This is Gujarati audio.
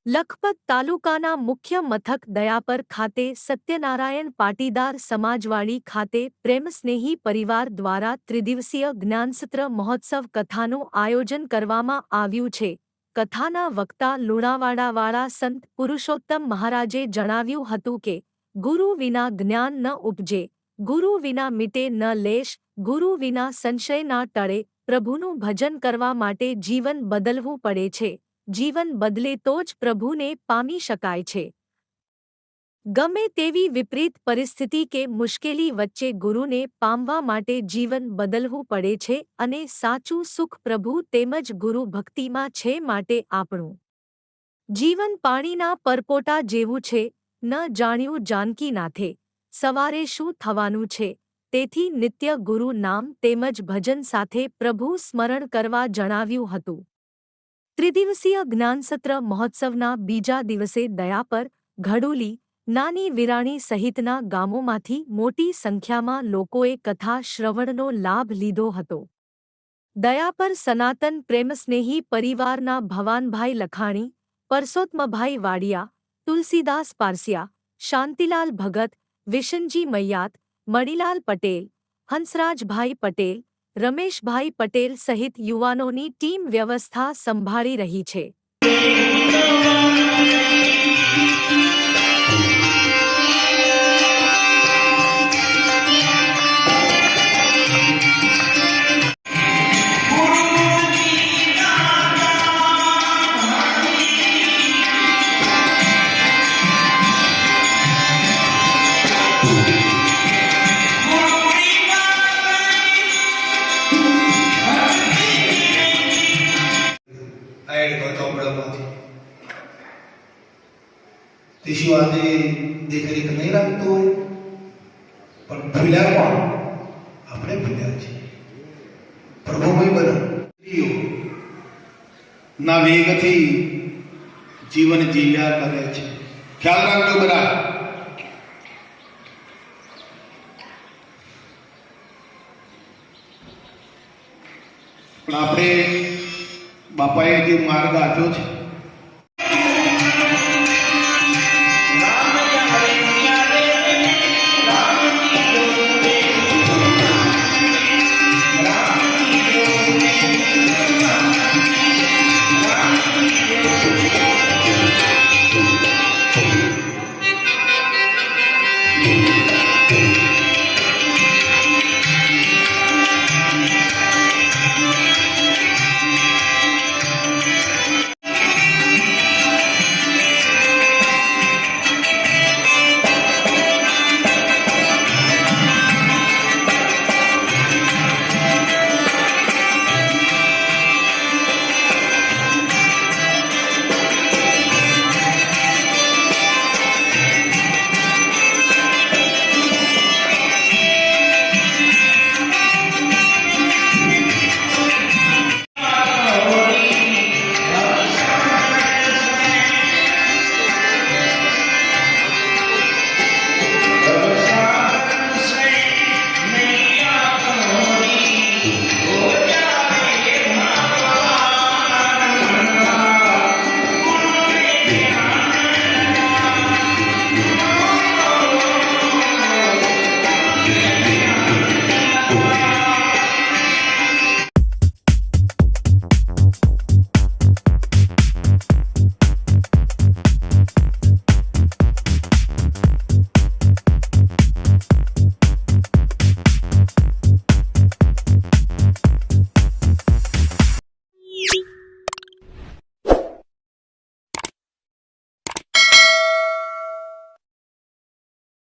લખપત તાલુકાના મુખ્ય મથક દયાપર ખાતે સત્યનારાયણ પાટીદાર સમાજવાડી ખાતે પ્રેમસ્નેહી પરિવાર દ્વારા ત્રિદિવસીય જ્ઞાનસત્ર મહોત્સવ કથાનું આયોજન કરવામાં આવ્યું છે. કથાના વક્તા લુણાવાડાવાળા સંત પુરુષોત્તમ મહારાજે જણાવ્યું હતું કે ગુરુ વિના જ્ઞાન ન ઉપજે, ગુરુ વિના મીટે ન લેશ, ગુરુ વિના સંશય ના ટળે. પ્રભુનું ભજન કરવા માટે જીવન બદલવું પડે છે. જીવન બદલે તો જ પ્રભુને પામી શકાય છે. ગમે તેવી વિપરીત પરિસ્થિતિ કે મુશ્કેલી વચ્ચે ગુરુને પામવા માટે જીવન બદલવું પડે છે અને સાચું સુખ પ્રભુ તેમજ ગુરુ ભક્તિમાં છે. માટે આપણું જીવન પાણીના પરપોટા જેવું છે. ન જાણ્યું જાનકી નાથે સવારે શું થવાનું છે. તેથી નિત્ય ગુરુ નામ તેમજ ભજન સાથે પ્રભુ સ્મરણ કરવા જણાવ્યું હતું. ત્રિદિવસીય જ્ઞાનસત્ર મહોત્સવના બીજા દિવસે દયાપર, ઘડુલી, નાની વિરાણી સહિતના ગામોમાંથી મોટી સંખ્યામાં લોકોએ કથા શ્રવણનો લાભ લીધો હતો. દયાપર સનાતન પ્રેમસ્નેહી પરિવારના ભવાનભાઈ લખાણી, પરસોત્મભાઈ વાડિયા, તુલસીદાસ પારસિયા, શાંતિલાલ ભગત, વિશનજી મૈયાત, મણિલાલ પટેલ, હંસરાજભાઈ પટેલ, રમેશભાઈ પટેલ સહિત યુવાનોની ટીમ વ્યવસ્થા સંભાળી રહી છે. શિવાદે દેખરેખ નહીં રાખતો હોય પણ ભૂલ્યા પણ આપણે ભૂલ્યા છીએ. પ્રભુમય બનો ના વેગથી જીવન જીવ્યા કરે છે. ખ્યાલ રાખજો બધા. પણ આપણે બાપાએ જે માર્ગ આપ્યો છે